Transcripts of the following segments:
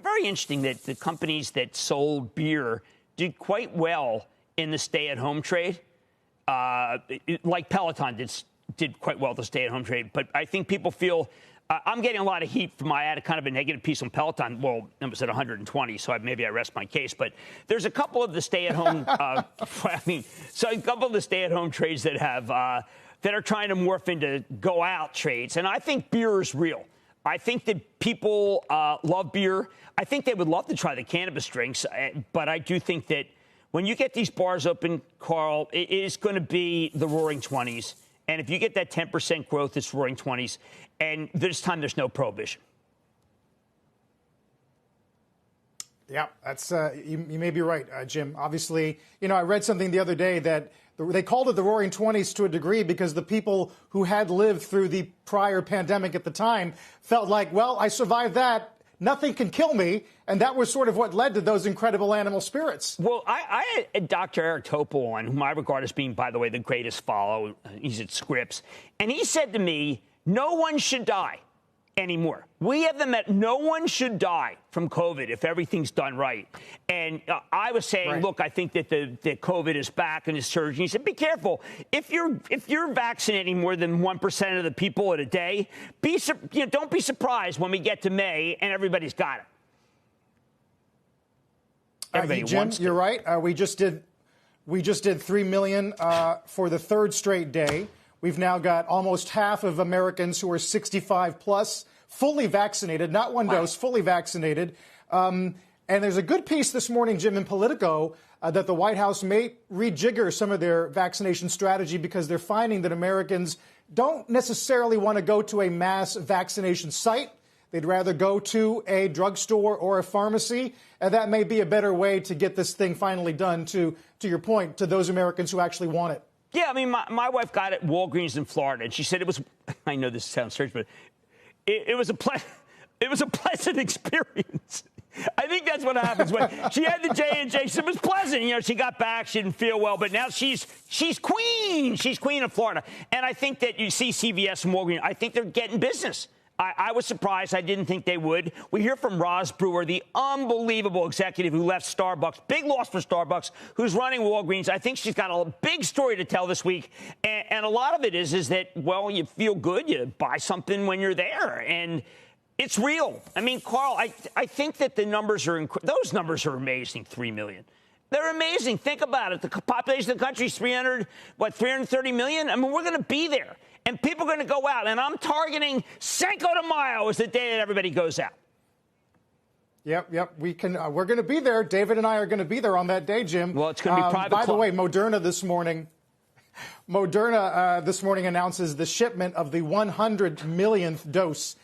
Very interesting that the companies that sold beer did quite well in the stay-at-home trade. Like Peloton did quite well the stay-at-home trade. But I think people feel I'm getting a lot of heat from I had a kind of a negative piece on Peloton. Well, it was at 120, so maybe I rest my case. But there's a couple of the stay-at-home, so a couple of the stay-at-home trades that have that are trying to morph into go-out trades. And I think beer is real. I think that people love beer. I think they would love to try the cannabis drinks. But I do think that when you get these bars open, Carl, it is going to be the roaring 20s. And if you get that 10% growth, it's roaring 20s. And this time, there's no prohibition. Yeah, that's you may be right, Jim. Obviously, I read something the other day that they called it the Roaring 20s to a degree because the people who had lived through the prior pandemic at the time felt like, well, I survived that. Nothing can kill me. And that was sort of what led to those incredible animal spirits. Well, I had Dr. Eric Topol on, whom I regard as being, by the way, the greatest follow. He's at Scripps. And he said to me, no one should die anymore. We have them at no one should die from COVID if everything's done right. And I was saying, look, I think that the COVID is back and is surging. He said, be careful. If you're vaccinating more than 1% of the people in a day, don't be surprised when we get to May and everybody's got it. Jim, you're right. We just did 3 million for the third straight day. We've now got almost half of Americans who are 65 plus, fully vaccinated, not one dose, fully vaccinated. And there's a good piece this morning, Jim, in Politico, that the White House may rejigger some of their vaccination strategy because they're finding that Americans don't necessarily want to go to a mass vaccination site. They'd rather go to a drugstore or a pharmacy. And that may be a better way to get this thing finally done, to your point, to those Americans who actually want it. Yeah, I mean, my wife got it at WALGREENS in Florida, and she said it was, I know this sounds strange, but it was a pleasant experience. I think that's what happens when she had the J&J. It was pleasant. She got back. She didn't feel well. But now she's queen. She's queen of Florida. And I think that you see CVS and Walgreens, I think they're getting business. I was surprised. I didn't think they would. We hear from Roz Brewer, the unbelievable executive who left Starbucks. Big loss for Starbucks, who's running Walgreens. I think she's got a big story to tell this week. And a lot of it is that, well, you feel good. You buy something when you're there. And it's real. I mean, Carl, I think that the numbers those numbers are amazing, 3 million. They're amazing. Think about it. The population of the country is 330 million? I mean, we're going to be there. And people are going to go out. And I'm targeting Cinco de Mayo as the day that everybody goes out. Yep. We're going to be there. David and I are going to be there on that day, Jim. Well, it's going to be private. By the way, Moderna this morning announces the shipment of the 100 millionth dose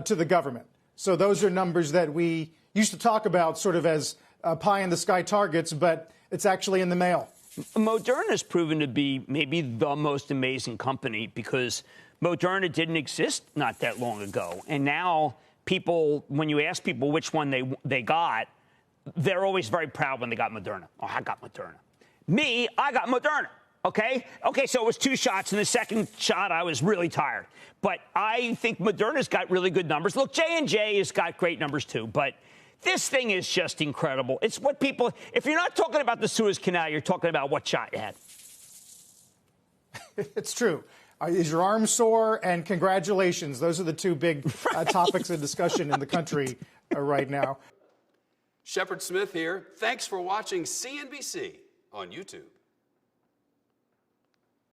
to the government. So those are numbers that we used to talk about sort of as pie-in-the-sky targets, but it's actually in the mail. Moderna has proven to be maybe the most amazing company because Moderna didn't exist not that long ago. And now people, when you ask people which one they got, they're always very proud when they got Moderna. Oh, I got Moderna. Me, I got Moderna. Okay, so it was 2 shots. In the second shot, I was really tired. But I think Moderna's got really good numbers. Look, J&J has got great numbers, too. But this thing is just incredible. It's what people, if you're not talking about the Suez Canal, you're talking about what shot you had. It's true. Is your arm sore? And congratulations. Those are the 2 big topics of discussion in the country right now. Shepard Smith here. Thanks for watching CNBC on YouTube.